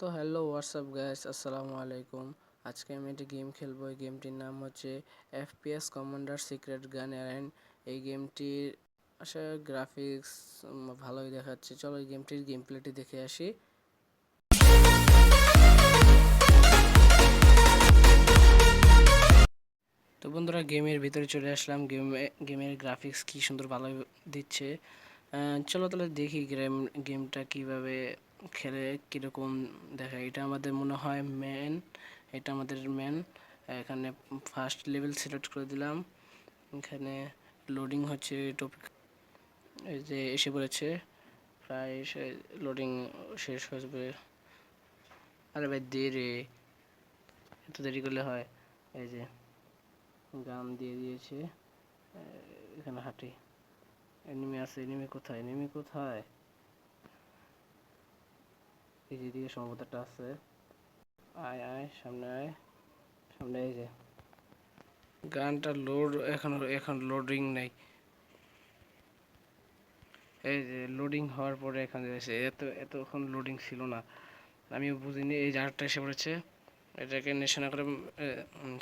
তো hello WhatsApp guys, আসসালামু আলাইকুম। আজকে আমি একটা গেম খেলবো। এই গেমটির নাম হচ্ছে FPS কমান্ডার সিক্রেট গান অ্যারেন। এই গেমটির আসলে গ্রাফিক্স ভালোই দেখাচ্ছে। চলো এই গেমটির গেম প্লেটি দেখে আসি। তো বন্ধুরা, গেমের ভিতরে চলে আসলাম। গেমের গ্রাফিক্স কি সুন্দর ভালো দিচ্ছে। চলো তাহলে দেখি গেমটা কিভাবে খেলে কীরকম দেখায়। এটা আমাদের মনে হয় মেন, এটা আমাদের মেন। এখানে ফার্স্ট লেভেল সিলেক্ট করে দিলাম। এখানে লোডিং হচ্ছে, টপিক এই যে এসে পড়েছে, প্রায় লোডিং শেষ হয়ে যাবে। আরে ভাই দেরি, এত দেরি করলে হয়? এই যে গান দিয়ে দিয়েছে। এখানে হাঁটি, এনিমি আছে। এনিমি কোথায়? এনিমি কোথায়? এই যেদিকে সম্ভবত একটা আছে। আয় আয়, সামনে আয়, সামনে। এই যে গানটা লোড, এখন লোডিং নেই। এই যে লোডিং হওয়ার পরে এখানে এসে এতক্ষণ লোডিং ছিল না, আমিও বুঝিনি। এই যে আরেকটা এসে পড়েছে, এটাকে নিশানা করে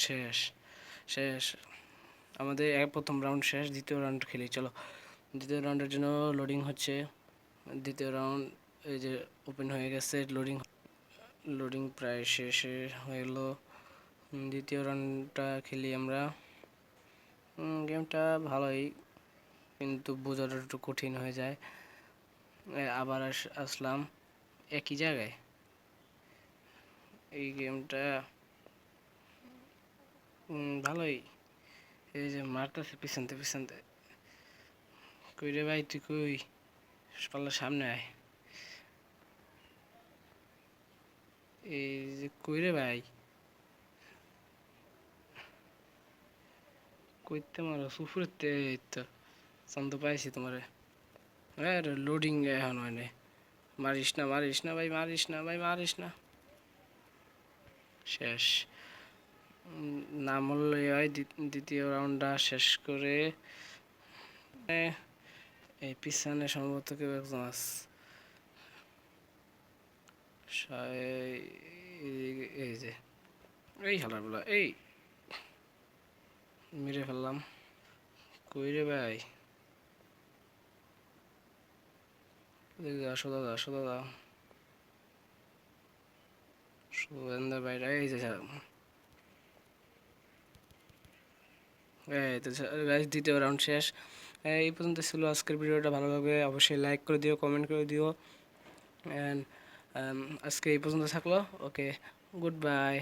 শেষ শেষ আমাদের প্রথম রাউন্ড শেষ। দ্বিতীয় রাউন্ড খেলি চলো। দ্বিতীয় রাউন্ডের জন্য লোডিং হচ্ছে। দ্বিতীয় রাউন্ড এই যে ওপেন হয়ে গেছে। লোডিং প্রায় শেষ হয়ে গেলো। দ্বিতীয় রাউন্ডটা খেলি আমরা। গেমটা ভালোই, কিন্তু বোঝাটা একটু কঠিন হয়ে যায়। আবার আসলাম একই জায়গায়। এই গেমটা ভালোই। এই যে মারতেছে পিছনতে পিছনতে। কই রে ভাই, তুই কই? পাল্লার সামনে আয়। এই যে কই রে ভাই, কইতে মারো সুফুরতে? এই তো চন্দ পাইছি তোমারে। আরে লোডিং এখন হয় নাই। মারিস না, মারিস না ভাই, মারিস না ভাই, মারিস না। শেষ। না মরলে হয়। দ্বিতীয় রাউন্ডটা শেষ করে এই পিছনে সম্ভবত কেউ একজন আছে। এই যে এই হালারগুলা, এই মেরে ফেললাম। কই রে ভাই? আসো দাদা, আসো দাদা, সুরেন্দ্র ভাইরা। এই যে এই তো গাইস, দ্বিতীয় রাউন্ড শেষ। এই পর্যন্ত ছিল আজকের ভিডিওটা। ভালো লাগবে অবশ্যই লাইক করে দিও, কমেন্ট করে দিও। অ্যান্ড আজকে এই পর্যন্ত থাকলো। ওকে, গুড বাই।